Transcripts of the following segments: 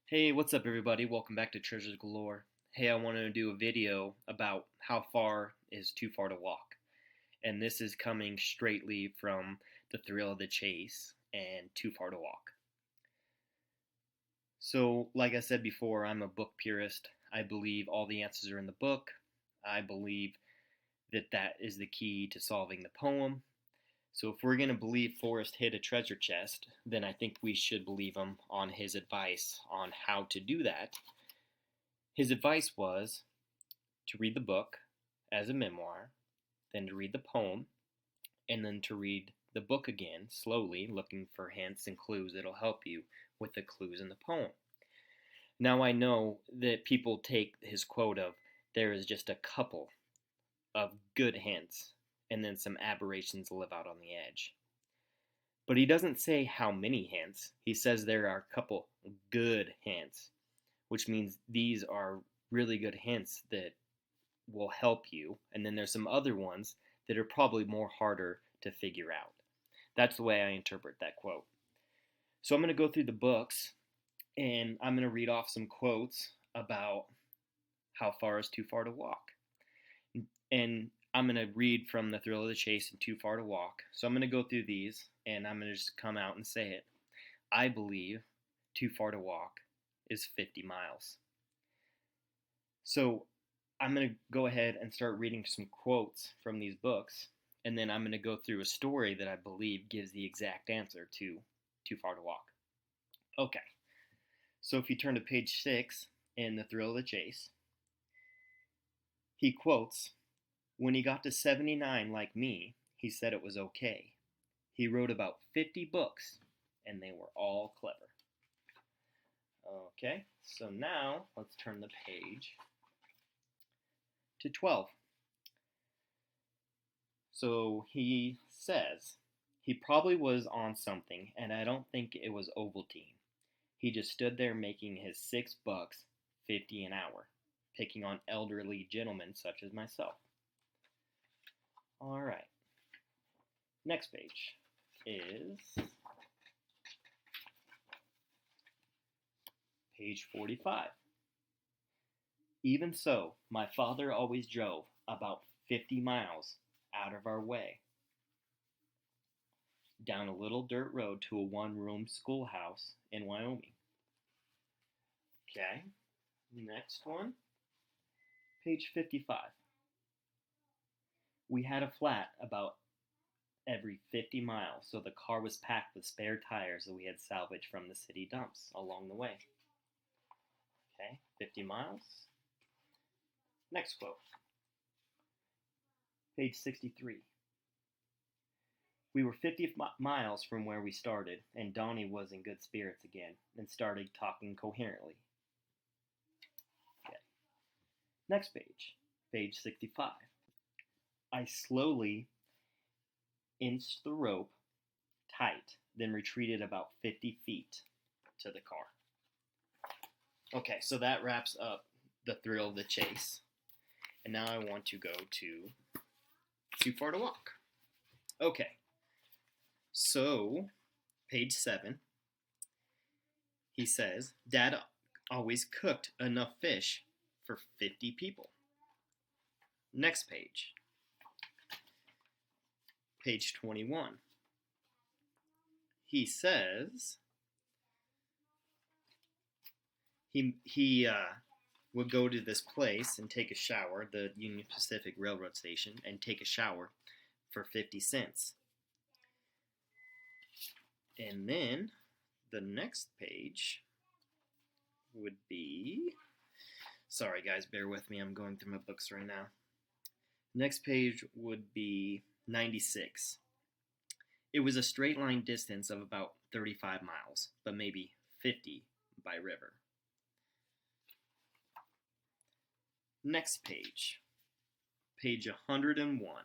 Hey, what's up, everybody? Welcome back to Treasures Galore. Hey, I wanted to do a video about how far is too far to walk. And this is coming straightly from The Thrill of the Chase and Too Far to Walk. So, like I said before, I'm a book purist. I believe all the answers are in the book. I believe that that is the key to solving the poem. So, if we're going to believe Forrest hid a treasure chest, then I think we should believe him on his advice on how to do that. His advice was to read the book as a memoir, then to read the poem, and then to read the book again slowly, looking for hints and clues that'll help you with the clues in the poem. Now, I know that people take his quote of there is just a couple of good hints and then some aberrations live out on the edge. But he doesn't say how many hints. He says there are a couple good hints, which means these are really good hints that will help you. And then there's some other ones that are probably more harder to figure out. That's the way I interpret that quote. So I'm going to go through the books and I'm going to read off some quotes about how far is too far to walk. And I'm going to read from The Thrill of the Chase and Too Far to Walk. So I'm going to go through these and I'm going to just come out and say it. I believe Too Far to Walk is 50 miles. So I'm going to go ahead and start reading some quotes from these books, and then I'm going to go through a story that I believe gives the exact answer to Too Far to Walk. Okay, so if you turn to page 6 in The Thrill of the Chase, he quotes, "When he got to 79 like me, he said it was okay. He wrote about 50 books, and they were all clever." Okay, so now let's turn the page to 12. So he says, he probably was on something, and I don't think it was Ovaltine. He just stood there making his $6, 50 an hour, picking on elderly gentlemen such as myself. All right. Next page is page 45. Even so, my father always drove about 50 miles out of our way, down a little dirt road to a one-room schoolhouse in Wyoming. Okay, next one, page 55. We had a flat about every 50 miles, so the car was packed with spare tires that we had salvaged from the city dumps along the way. Okay, 50 miles. Next quote, page 63. We were 50 miles from where we started, and Donnie was in good spirits again and started talking coherently. Okay. Next page, page 65. I slowly inched the rope tight, then retreated about 50 feet to the car. Okay, so that wraps up The Thrill of the Chase. And now I want to go to Too Far to Walk. Okay, so page 7, he says, Dad always cooked enough fish for 50 people. Next page, page 21, he says he would go to this place and take a shower, the Union Pacific Railroad Station, and take a shower for 50 cents. And then the next page would be, sorry guys, bear with me, I'm going through my books right now. Next page would be 96. It was a straight line distance of about 35 miles, but maybe 50 by river. Next page, page 101.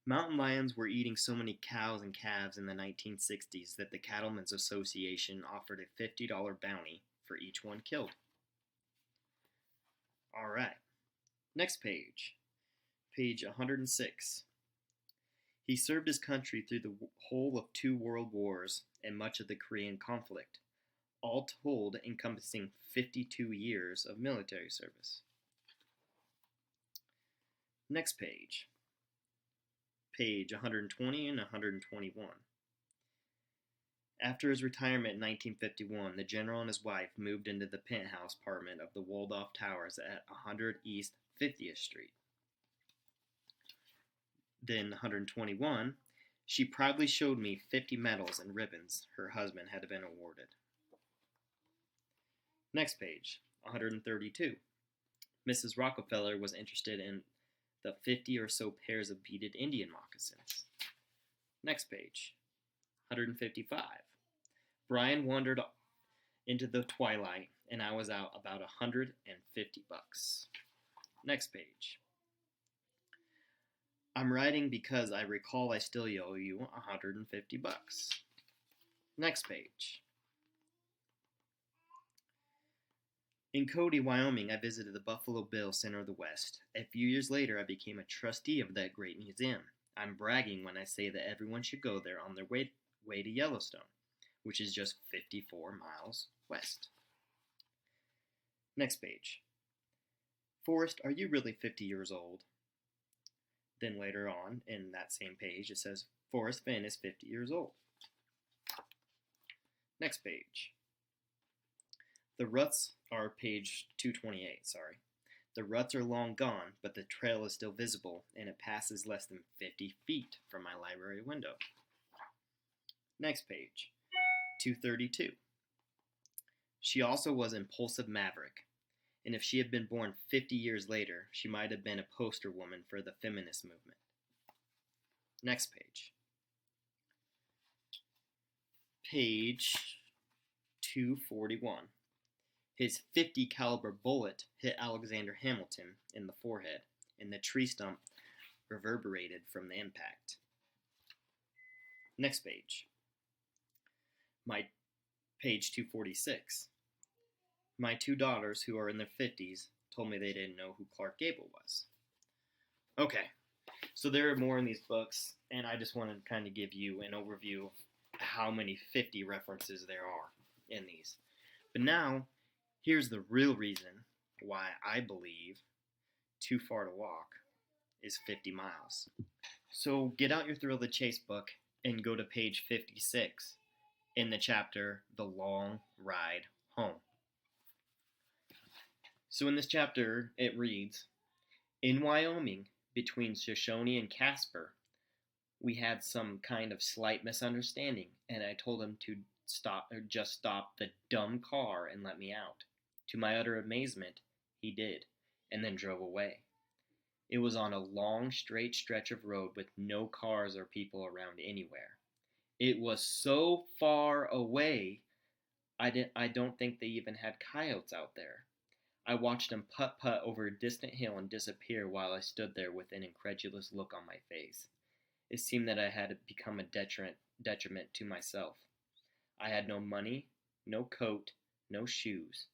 Mountain lions were eating so many cows and calves in the 1960s that the Cattlemen's Association offered a $50 bounty for each one killed. All right, next page, page 106. He served his country through the whole of 2 world wars and much of the Korean conflict. all told encompassing 52 years of military service. Next page, page 120 and 121. After his retirement in 1951, the general and his wife moved into the penthouse apartment of the Waldorf Towers at 100 East 50th Street. Then 121, she proudly showed me 50 medals and ribbons her husband had been awarded. Next page, 132. Mrs. Rockefeller was interested in the 50 or so pairs of beaded Indian moccasins. Next page, 155. Brian wandered into the twilight, and I was out about $150. Next page. I'm writing because I recall I still owe you $150. Next page. In Cody, Wyoming, I visited the Buffalo Bill Center of the West. A few years later, I became a trustee of that great museum. I'm bragging when I say that everyone should go there on their way to Yellowstone, which is just 54 miles west. Next page. Forrest, are you really 50 years old? Then later on, in that same page, it says, Forrest Fenn is 50 years old. Next page. The ruts are page 228, sorry. The ruts are long gone, but the trail is still visible, and it passes less than 50 feet from my library window. Next page, 232. She also was an impulsive maverick, and if she had been born 50 years later, she might have been a poster woman for the feminist movement. Next page. Page 241. His .50 caliber bullet hit Alexander Hamilton in the forehead, and the tree stump reverberated from the impact. Next page. My page 246. My two daughters, who are in their 50s, told me they didn't know who Clark Gable was. Okay, so there are more in these books, and I just wanted to kind of give you an overview of how many 50 references there are in these. But now, here's the real reason why I believe Too Far to Walk is 50 miles. So get out your Thrill of the Chase book and go to page 56 in the chapter, The Long Ride Home. So in this chapter, it reads, in Wyoming, between Shoshone and Casper, we had some kind of slight misunderstanding, and I told him to just stop the dumb car and let me out. To my utter amazement, he did, and then drove away. It was on a long, straight stretch of road with no cars or people around anywhere. It was so far away, I don't think they even had coyotes out there. I watched him putt-putt over a distant hill and disappear while I stood there with an incredulous look on my face. It seemed that I had become a detriment to myself. I had no money, no coat, no shoes.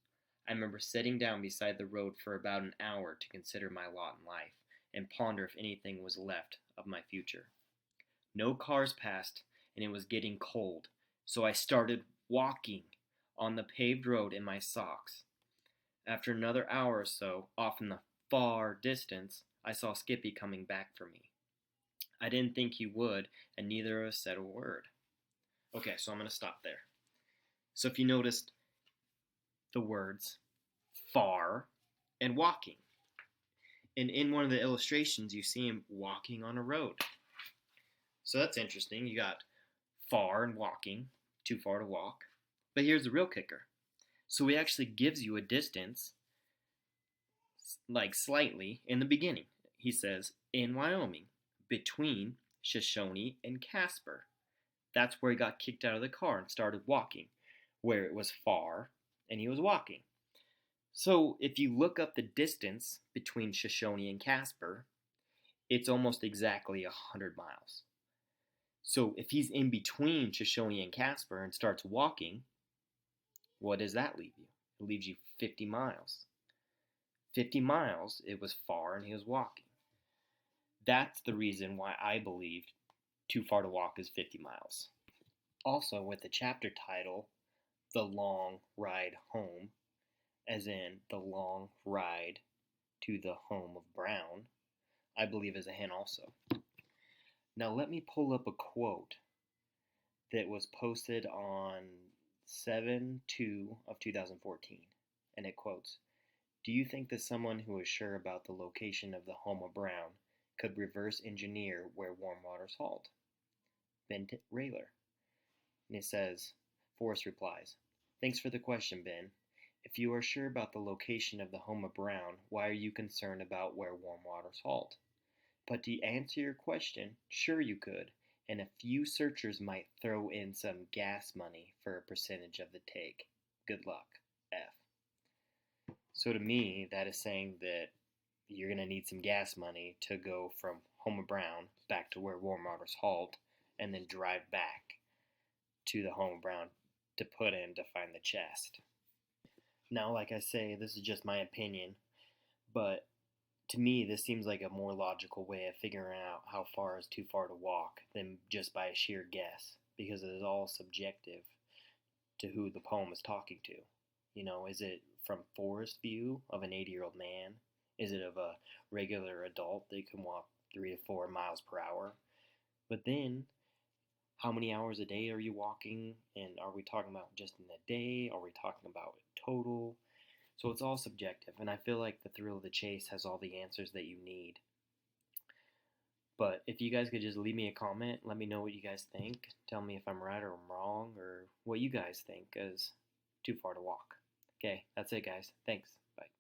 I remember sitting down beside the road for about an hour to consider my lot in life and ponder if anything was left of my future. No cars passed, and it was getting cold, so I started walking on the paved road in my socks. After another hour or so, off in the far distance, I saw Skippy coming back for me. I didn't think he would, and neither of us said a word. Okay, so I'm going to stop there. So if you noticed the words far and walking. And in one of the illustrations, you see him walking on a road. So that's interesting. You got far and walking, too far to walk. But here's the real kicker. So he actually gives you a distance, like slightly, in the beginning. He says, in Wyoming, between Shoshone and Casper. That's where he got kicked out of the car and started walking, where it was far and he was walking. So if you look up the distance between Shoshone and Casper, it's almost exactly 100 miles. So if he's in between Shoshone and Casper and starts walking, what does that leave you? It leaves you 50 miles. 50 miles, it was far and he was walking. That's the reason why I believed Too Far to Walk is 50 miles. Also, with the chapter title, the long ride home, as in the long ride to the home of Brown, I believe is a hen also. Now let me pull up a quote that was posted on 7/2 of 2014, and it quotes, "Do you think that someone who is sure about the location of the home of Brown could reverse engineer where warm waters halt?" Ben Rayler. And it says, Forrest replies, "Thanks for the question, Ben. If you are sure about the location of the home of Brown, why are you concerned about where warm waters halt? But to answer your question, sure you could, and a few searchers might throw in some gas money for a percentage of the take. Good luck, F." So to me, that is saying that you're going to need some gas money to go from Homer Brown back to where warm waters halt, and then drive back to the Homer Brown to put in to find the chest. Now, like I say, this is just my opinion, but to me, this seems like a more logical way of figuring out how far is too far to walk than just by a sheer guess, because it is all subjective to who the poem is talking to. You know, is it from Forrest's view of an 80-year-old man? Is it of a regular adult that can walk 3 to 4 miles per hour? But then, how many hours a day are you walking? And are we talking about just in a day? Are we talking about total? So it's all subjective, and I feel like the thrill of the chase has all the answers that you need. But if you guys could just leave me a comment, let me know what you guys think. Tell me if I'm right or I'm wrong, or what you guys think is too far to walk. Okay, that's it, guys. Thanks.